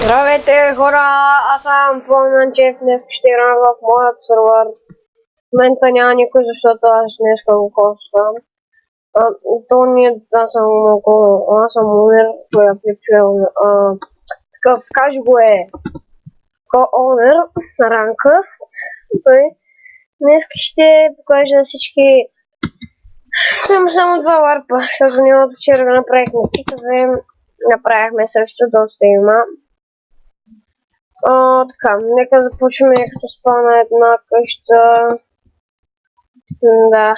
Здравейте хора, аз съм Пламенчев, днес ще играм в моят сервер. В момента няма никой, защото аз днеска го коствам. Аз съм умер, той е причел. Такъв, кажи го е. Ко-онер на ранка. Той днес ще покажа на всички. Само два варпа, защото ние вчера направихме китове. Направихме също доста има. Така, нека започнем като спална една къща. Да.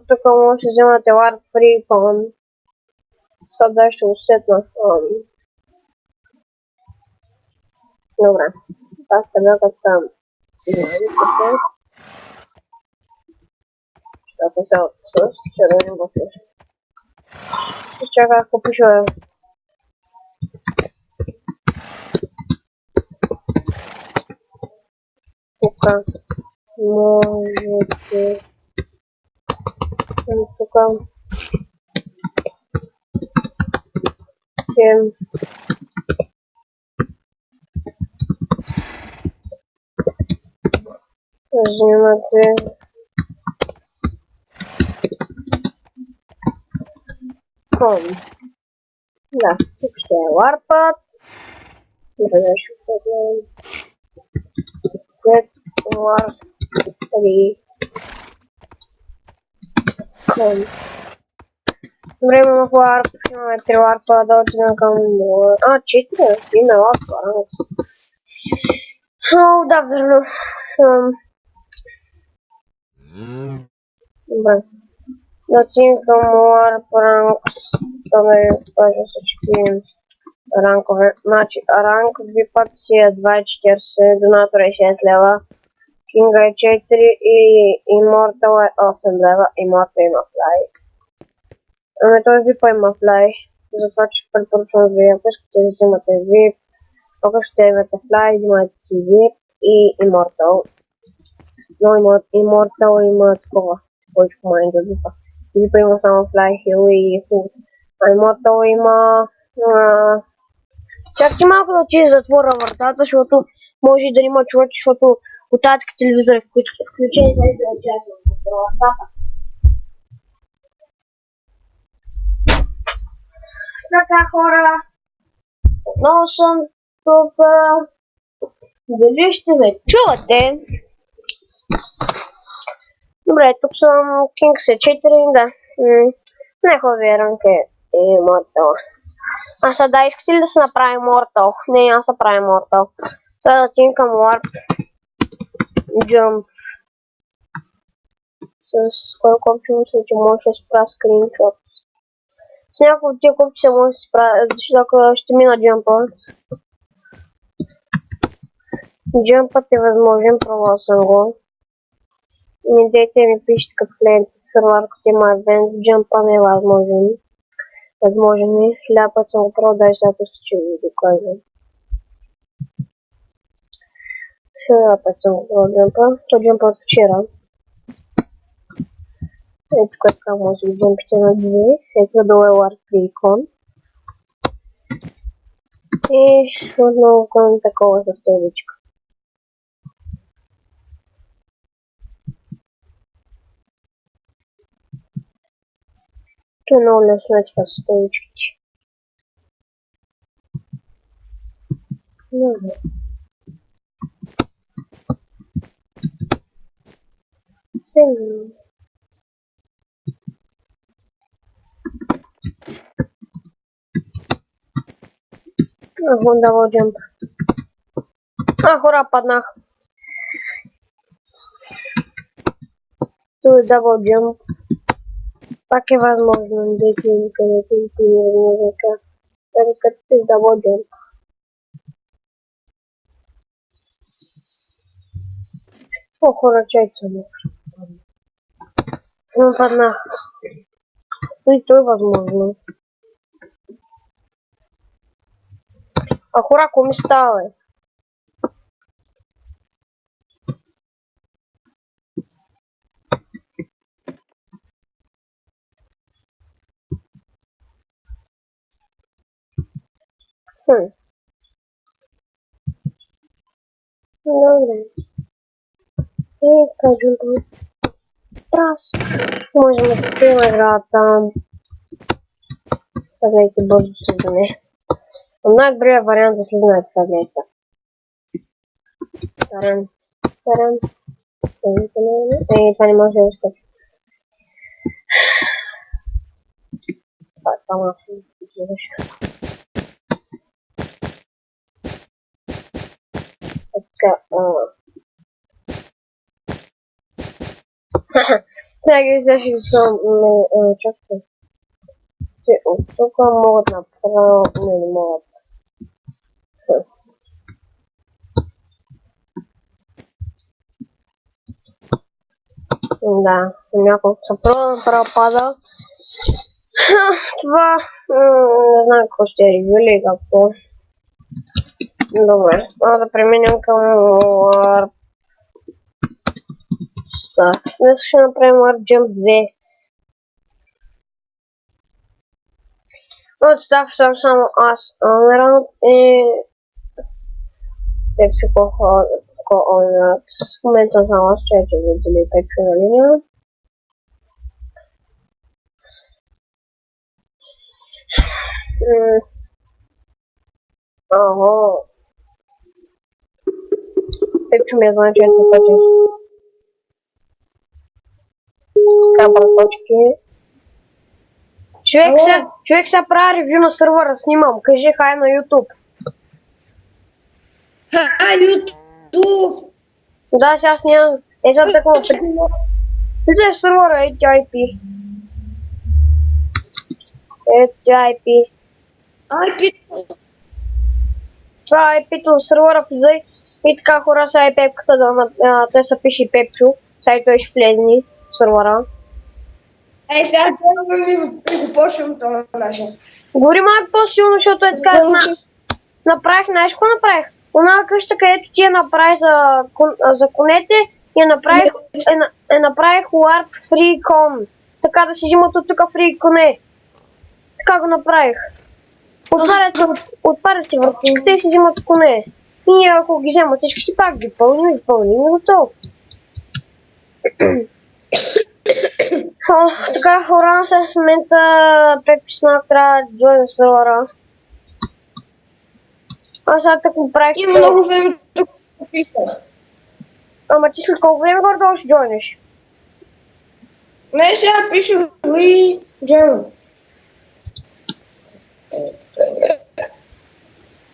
Тук може да се вземате лард фри фон. Сега ще усетна. Добре. Аз така като там. Защото сега с червени бътли. Ще чака ако пиша. Тук можете тук ще вземате ком. Да, тук ще е ларпът. Добре, ще погледнем. Set warp 3 com. Добре, имаме warp. Имаме 3 warp да отидем към 4. Има warp. Да, верно. Добре. Да отидем към warp ranks. Да ви кажа всички ранкове. Значи, ранг випът си е 2,40, донатор е 6 лева, кинга е 4 и имортал е 8 лева, имортал има флай. Ами той випа има флай, затова че препоръчвам ви, ако искате да взимате вип, ако ще имате флай, взимате си вип и имортал. Но имортал има такова, който майнда випа. Випа има само флай, хил и худ. А имортал има... Чакайте малко да отида затворя вратата, защото може и да има човек, защото от тази телевизор е включени за да отида да затворя вратата. Така хора, отново съм тук. Дали ще ме чувате? Добре, тук съм Kings е 4, да. Най-хубавия ранг е Immortal. Да, искате ли да се направи Immortal? Не, аз да правя Immortal. Сега да отидем към Warp Jump. С кой копче мисля, че може да се правя скриншот. С някакво от тия копче може да се правя, защото ще мина Jump-ът. Jump-ът е възможен, пробвал съм го. Не дейте ми пишете като гледате сервер, като има event, Jump-ът не е възможен. Възможен е, 1000 път съм го пробвал, даже zato ще ви докажа. 1000 път съм го пробвал Jump-ът, то Jump-ът вчера. Ето тук така може да джампите на 2, ето долу е War Precon. И отново към такова за столичка. Това е много лесно е това с столичките. Добре. Сега. Double jump. Хора, паднах. Това е double jump. Пак е възможно, дайте никъде и примерно така. Така като е double jump. Хора, чайте само. Паднах. И то е възможно. Хора, какво ми става, бе? Добре. И така, джумпам. Раз. Можем да спим играта. Гледайте бързо слизане. Най-добрият вариант за слизане е това, гледайте. Таран. Това не може да изкочи. Това малко се изглеждаше. Така, сега ги излежи съм, чакай. Те от тук могат направо, не могат. Да, няколко са направо пада. Това, не знам какво ще е ревю или какво. Добре, да преминем към Warp. Днес ще направим Warp Jump 2. От став съм само аз, Амералд и Пепси Ко-Онракс. В момента само аз ще видели Пепси на линия. Пепчо ми е знае, че се пъти. Така, браточки. Човек сега прави ревю на сървъра, снимам. Кажи хай на YouTube. Хай YouTube! Да, сега снимам. Сега такова. Влизай в сървъра, HIP. HIP. Това е IP-то в сървъра, влизай. И така хора, сега е пепката да те са пише Пепчо. Сега той ще влезни в сървъра. Сега го почвам това наша. Говори малко по-силно, защото е така. Направих, знаеш какво направих? Она къща, където ти я направих за конете, направих Warp Free Con. Така да си взимат от тук Free коне. Така го направих. Отварят си вратичката и си взимат коне. И ние ако ги вземат всички си пак ги пълним и готово. Така, хора, в момента Пеписмак трябва да джойна сървъра. Аз сега така го правих. Има много време да го пиша. Ама ти след колко време горе-долу ще джойнеш? Не, сега пиша и джойна.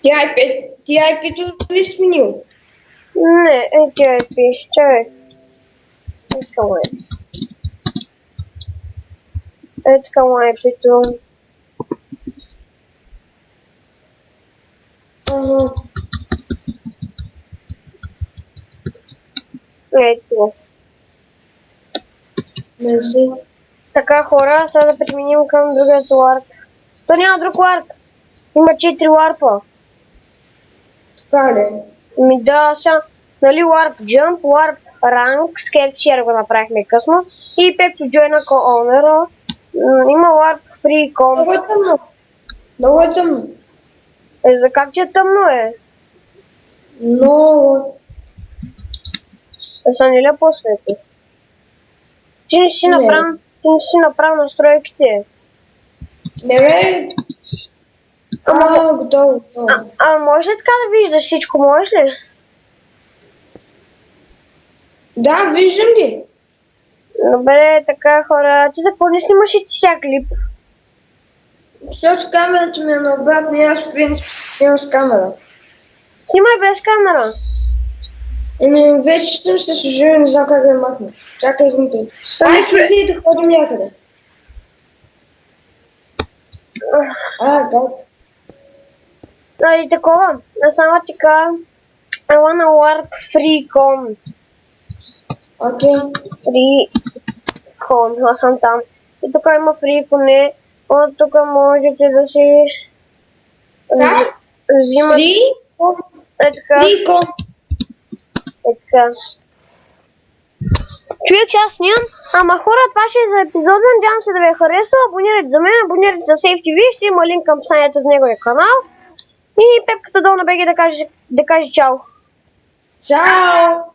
Ти IP-то ли сменил? Не, ти IP, чакай. Така му IP-то. Ето. Така хора, сега да преминем към другият Warp. То няма друг Warp. Има 4 Warp-а. Така ли? Да, сега, нали Warp Jump, Warp Rank, с където вчера го направихме късно. И Пепто Join Co-Owner. Има Warp Free Con. Много е тъмно. Много е тъмно. За как че е тъмно е? Много. Са не ли по-свети? Ти не си направил настройките. Не бе. Готово. Може ли така да виждаш всичко, можеш ли? Да, виждам ги. Добре, така хора. Ти за какво не снимаш и ти сега клип? Защото камерата ми е наобратно и аз в принцип снимам с камера. Снимай без камера. Вече съм се служил, не знам как да я махна. Чакай един път. Слизай да ходим някъде. Да. И такова. Само така. Ела на Warp Free Con. Окей. Free Con. Аз съм там. И тук има Free Con. От тук можете да си взимат. Free Con. Така. Човек, аз снимам. Ама хора, това ще е за епизода. Надявам се да ви е харесало. Абонирайте за мен, абонирайте за SafeTV. Ще има линк към описанието в неговия канал. И Пепката долу на БГ да каже чао. Чао!